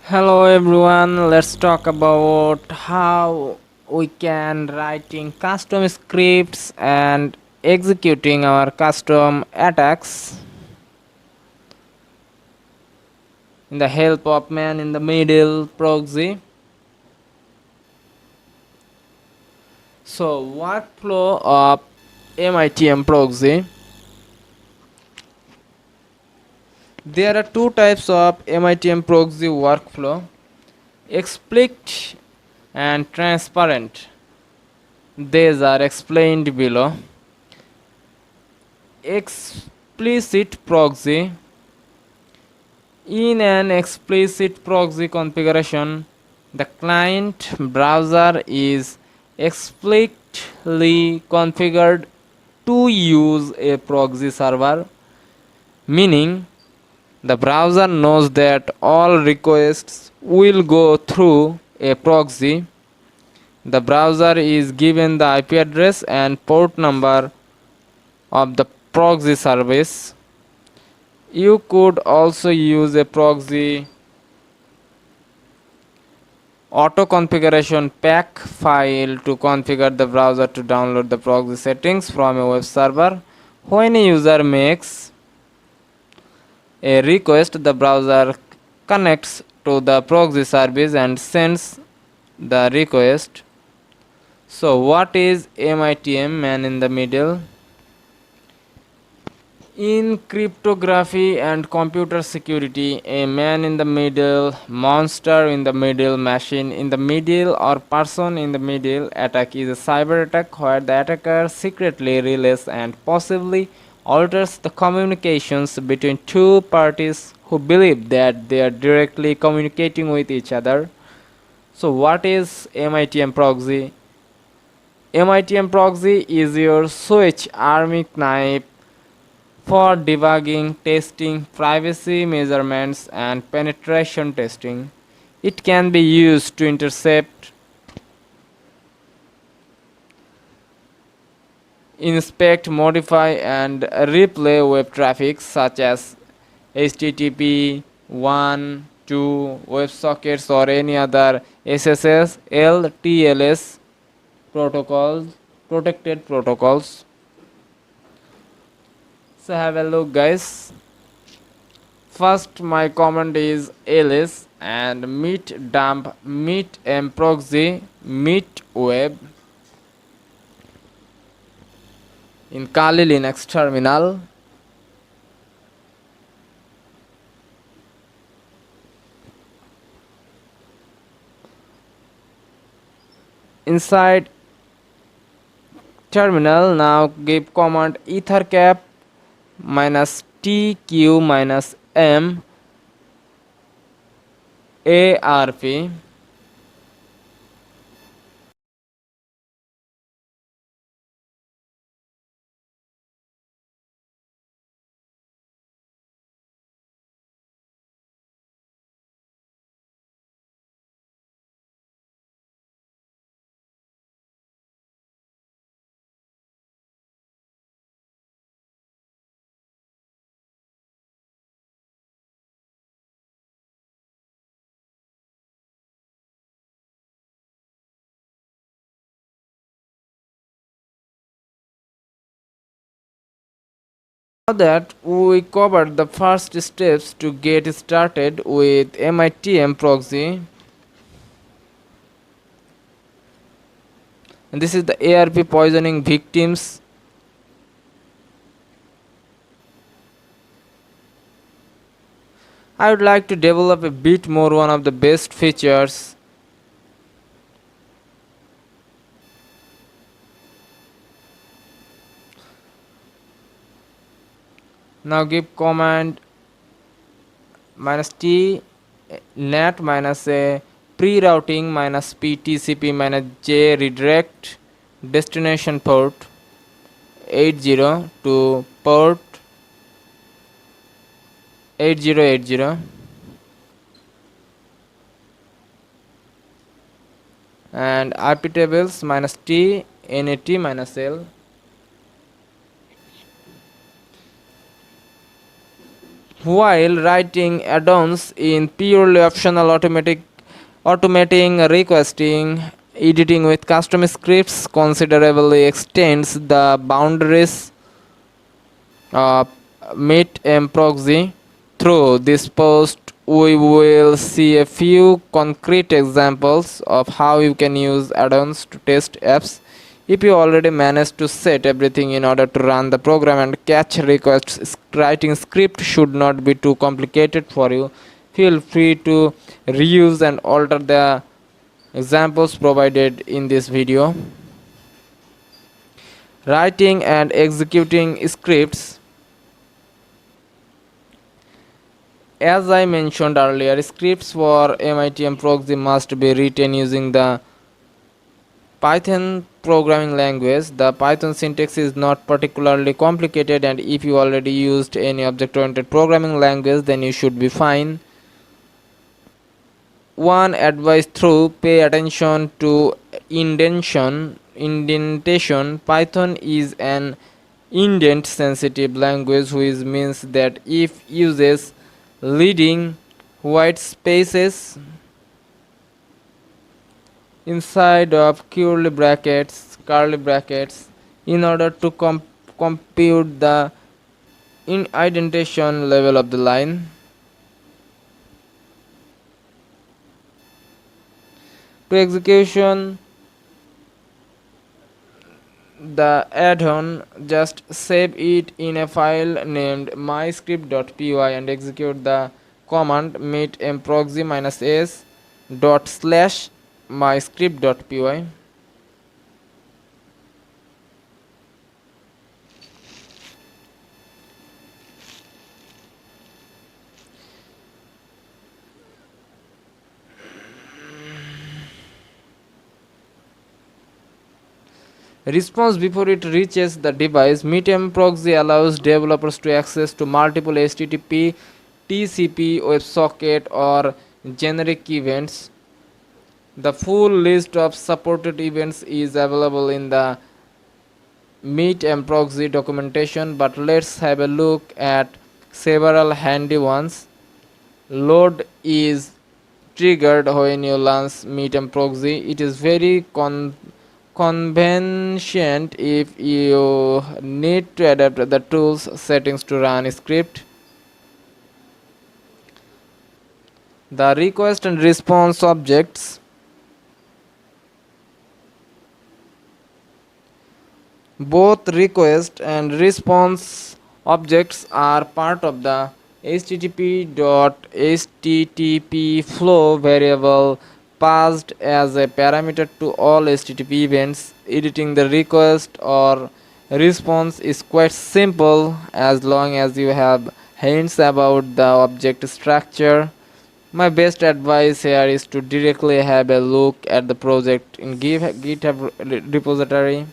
Hello everyone, let's talk about how we can writing custom scripts and executing our custom attacks in the help of man in the middle proxy. So workflow of MITM proxy. There are two types of MITM proxy workflow: explicit and transparent. These are explained below. Explicit proxy. In an explicit proxy configuration, the client browser is explicitly configured to use a proxy server, meaning the browser knows that all requests will go through a proxy. The browser is given the IP address and port number of the proxy service. You could also use a proxy auto configuration pack file to configure the browser to download the proxy settings from a web server. When a user makes a request, the browser connects to the proxy service and sends the request. So what is MITM, man in the middle? In cryptography and computer security, a man in the middle, monster in the middle, machine in the middle, or person in the middle attack is a cyber attack where the attacker secretly relays and possibly alters the communications between two parties who believe that they are directly communicating with each other. So, what is MITM proxy? MITM proxy is your switch army knife for debugging, testing, privacy measurements, and penetration testing. It can be used to intercept, inspect, modify, and replay web traffic such as HTTP 1, 2, WebSockets, or any other SSS, LTLS protocols, protected protocols. So have a look, guys. First, my command is ls and meet dump meet mproxy meet web in Kali Linux terminal. Inside terminal, now give command ethercap minus tq minus m arp. Now that we covered the first steps to get started with MITM proxy, and this is the ARP poisoning victims. I would like to develop a bit more one of the best features. Now give command minus t net minus a pre-routing minus p tcp minus j redirect destination port 80 to port 8080 and IP tables minus t nat minus l. while writing add-ons in purely optional automating requesting editing with custom scripts considerably extends the boundaries of Meet proxy. Through this post, we will see a few concrete examples of how you can use add-ons to test apps. If you already managed to set everything in order to run the program and catch requests, writing script should not be too complicated for you. Feel free to reuse and alter the examples provided in this video. Writing and executing scripts. As I mentioned earlier, scripts for MITM proxy must be written using the Python programming language. The Python syntax is not particularly complicated, and if you already used any object-oriented programming language, then you should be fine. One advice through pay attention to indentation. Python is an indent sensitive language, which means that if uses leading white spaces inside of curly brackets in order to compute the indentation level of the line. To execution the add-on, just save it in a file named myscript.py and execute the command meet mproxy -s dot slash myscript.py. Response before it reaches the device. Meet proxy allows developers to access to multiple HTTP, TCP, WebSocket or generic events. The full list of supported events is available in the Meet proxy documentation, but let's have a look at several handy ones. Load is triggered when you launch Meet proxy. It is very convenient if you need to adapt the tools settings to run a script. The request and response objects. Both request and response objects are part of the http flow variable passed as a parameter to all HTTP events. Editing the request or response is quite simple as long as you have hints about the object structure. My best advice here is to directly have a look at the project in GitHub repository.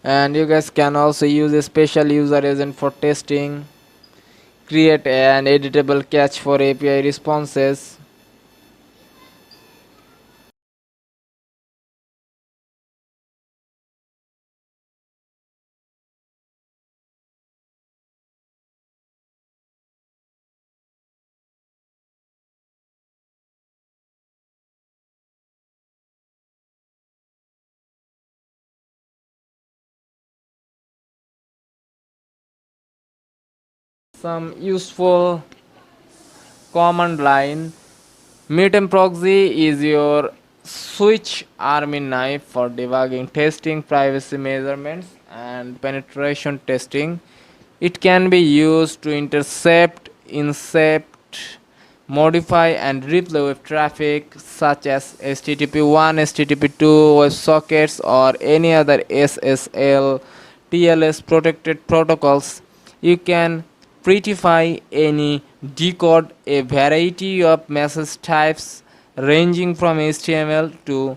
And you guys can also use a special user agent for testing. Create an editable cache for API responses. Some useful command line. Meet proxy is your switch army knife for debugging, testing, privacy measurements, and penetration testing. It can be used to intercept, modify, and replay web traffic such as HTTP1, HTTP2, WebSockets, or any other SSL, TLS protected protocols. You can prettify any decode a variety of message types ranging from HTML to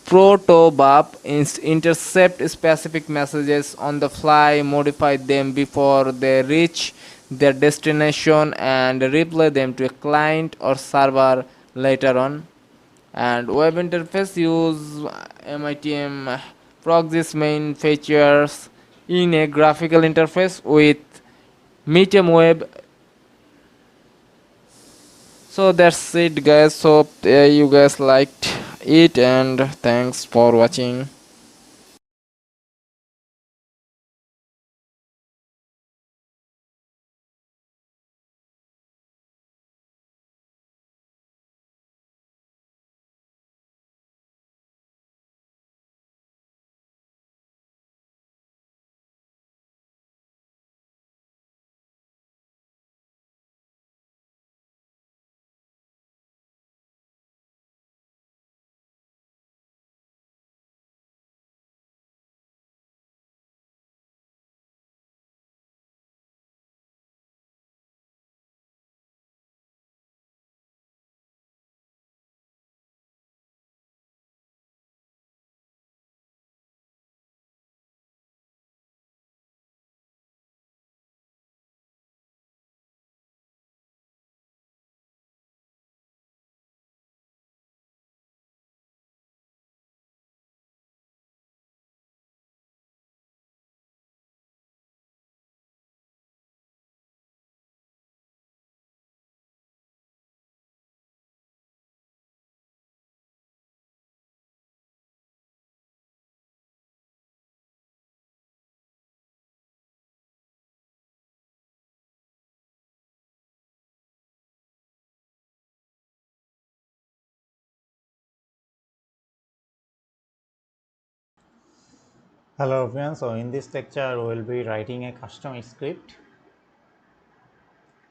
Protobuf intercept specific messages on the fly, modify them before they reach their destination, and replay them to a client or server later on. And web interface use MITM proxies main features in a graphical interface with Medium Web. So that's it, guys. So you guys liked it, and thanks for watching. Hello everyone, so in this lecture we will be writing a custom script.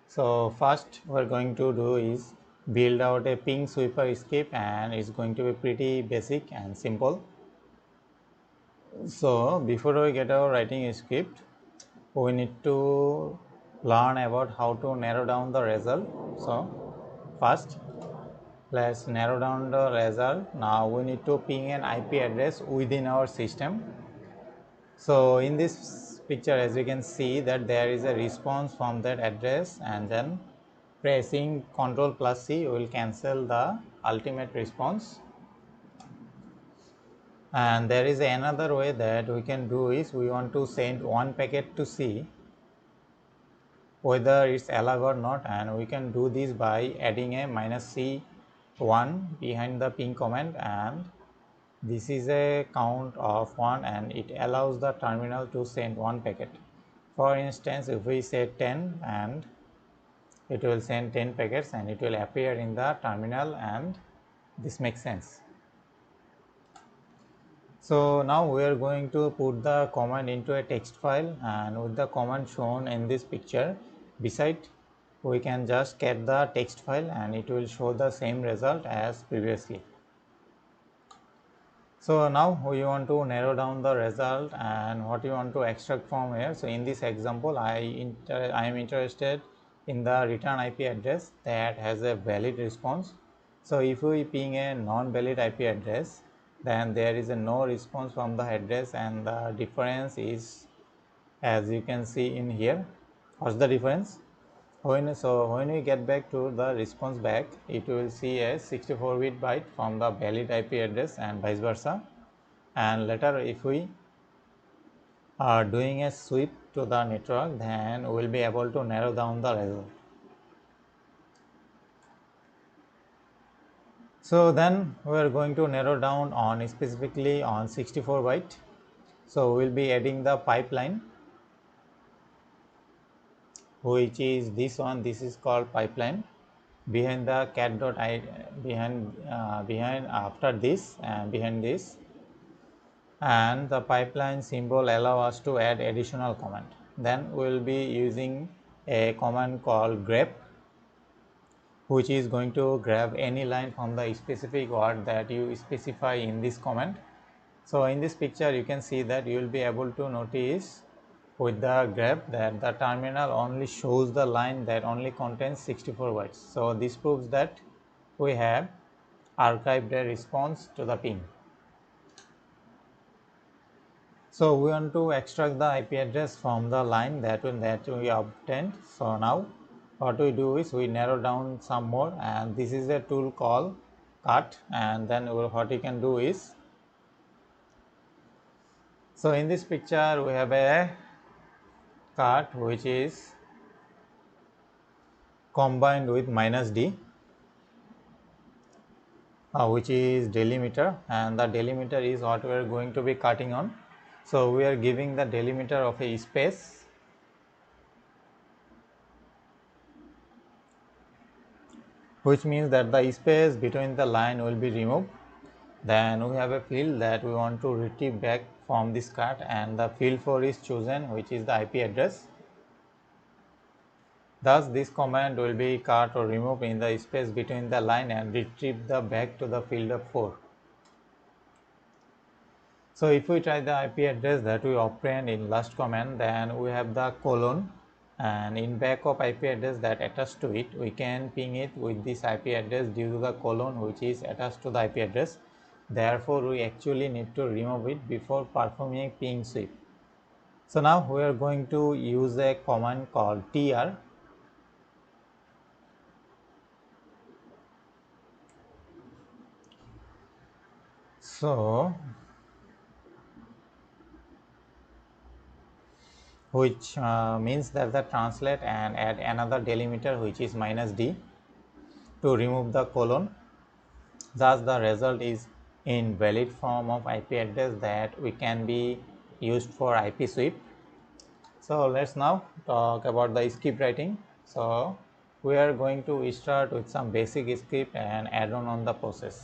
So first we're going to do is build out a ping sweeper script, and it's going to be pretty basic and simple. So before we get our writing script, we need to learn about how to narrow down the result. So first let's narrow down the result. Now we need to ping an IP address within our system. So in this picture, as you can see, that there is a response from that address, and then pressing Ctrl plus C will cancel the ultimate response. And there is another way that we can do is we want to send one packet to C whether it's alive or not, and we can do this by adding a -C1 behind the ping command, and this is a count of 1 and it allows the terminal to send one packet. For instance, if we say 10, and it will send 10 packets and it will appear in the terminal, and this makes sense. So now we are going to put the command into a text file, and with the command shown in this picture beside, we can just get the text file and it will show the same result as previously. So now we want to narrow down the result and what you want to extract from here. So in this example, I am interested in the return IP address that has a valid response. So if we ping a non-valid IP address, then there is a no response from the address, and the difference is, as you can see in here. What's the difference? When we get back to the response back, it will see a 64-bit byte from the valid IP address and vice versa. And later, if we are doing a sweep to the network, then we will be able to narrow down the result. So then we are going to narrow down on specifically on 64 byte. So we will be adding the pipeline, which is this one. This is called pipeline. Behind the cat dot I behind after this and behind this, and the pipeline symbol allow us to add additional command. Then we will be using a command called grep, which is going to grab any line from the specific word that you specify in this command. So in this picture you can see that you will be able to notice with the grep that the terminal only shows the line that only contains 64 bytes. So this proves that we have archived a response to the ping. So we want to extract the IP address from the line that we obtained. So now what we do is we narrow down some more, and this is a tool called cut. And then what you can do is, so in this picture we have a cut which is combined with -d, which is delimiter, and the delimiter is what we are going to be cutting on. So we are giving the delimiter of a space, which means that the space between the line will be removed. Then we have a field that we want to retrieve back from this cut, and the field for is chosen, which is the IP address. Thus this command will be cut or removed in the space between the line and retrieve the back to the field of 4. So if we try the IP address that we obtained in last command, then we have the colon, and in back of IP address that attached to it, we can ping it with this IP address due to the colon which is attached to the IP address. Therefore we actually need to remove it before performing a ping sweep. So now we are going to use a command called tr. So which means that the translate and add another delimiter which is -d to remove the colon. Thus the result is in valid form of IP address that we can be used for IP sweep. So let's now talk about the script writing. So we are going to start with some basic script and add on the process.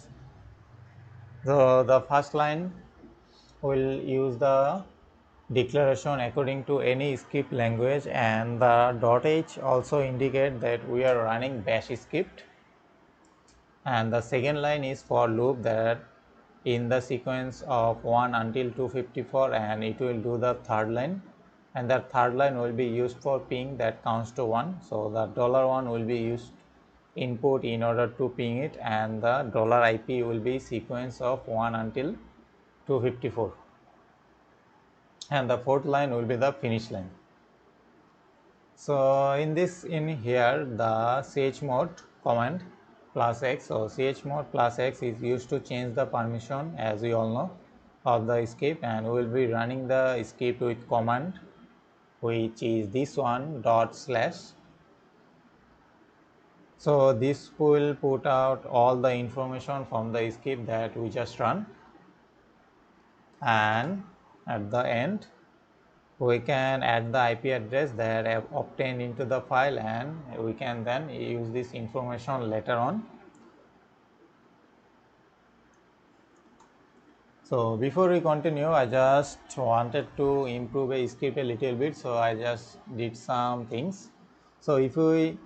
So the first line will use the declaration according to any script language, and the .h also indicate that we are running bash script. And the second line is for loop that in the sequence of 1 until 254, and it will do the third line, and the third line will be used for ping that counts to 1. So the $1 will be used input in order to ping it, and the $IP will be sequence of 1 until 254, and the fourth line will be the finish line. So in here the chmod command +x, so chmod +x is used to change the permission, as we all know, of the script, and we will be running the script with command which is this one /. So this will put out all the information from the script that we just run, and at the end we can add the IP address that I have obtained into the file, and we can then use this information later on. So before we continue, I just wanted to improve a script a little bit, so I just did some things. So if we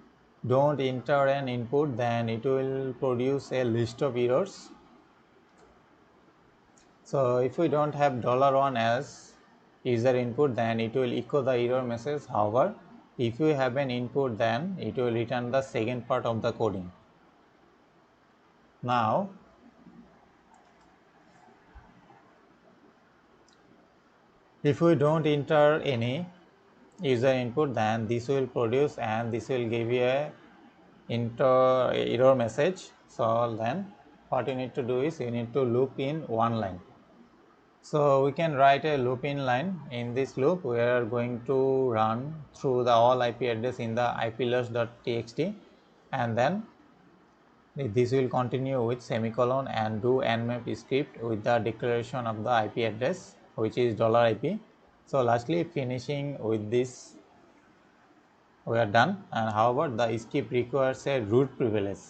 don't enter an input, then it will produce a list of errors. So if we don't have $1 as user input, then it will echo the error message. However, if we have an input, then it will return the second part of the coding. Now if we don't enter any user input, then this will produce, and this will give you a error message. So then what you need to do is you need to loop in one line. So we can write a loop in line. In this loop we are going to run through the all IP address in the iplist.txt, and then this will continue with semicolon and do nmap script with the declaration of the IP address which is $IP. So lastly finishing with this we are done. And however, the script requires a root privilege.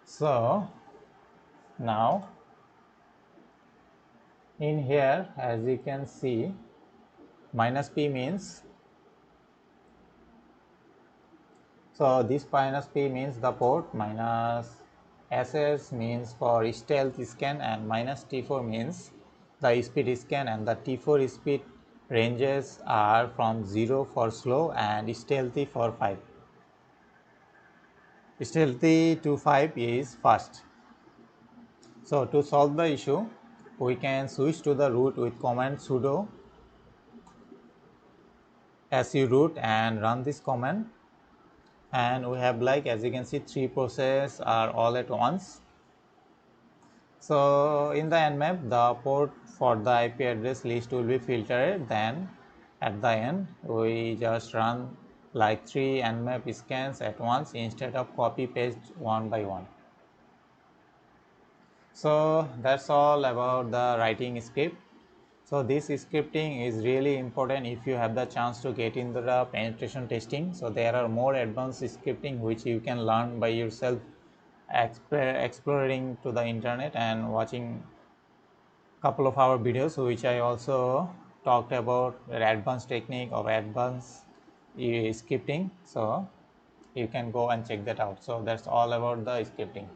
So now in here, as you can see, -p means, so this -p means the port, -ss means for stealth scan, and -t4 means the speed scan, and the t4 speed ranges are from 0 for slow and stealthy for 5. Stealthy to 5 is fast. So to solve the issue, we can switch to the root with command sudo su root and run this command, and we have, like, as you can see, 3 processes are all at once. So in the nmap, the port for the IP address list will be filtered. Then at the end, we just run like 3 nmap scans at once instead of copy paste one by one. So that's all about the writing script. So this scripting is really important if you have the chance to get into the penetration testing. So there are more advanced scripting which you can learn by yourself, exploring to the internet and watching couple of our videos which I also talked about advanced technique of advanced scripting. So you can go and check that out. So that's all about the scripting.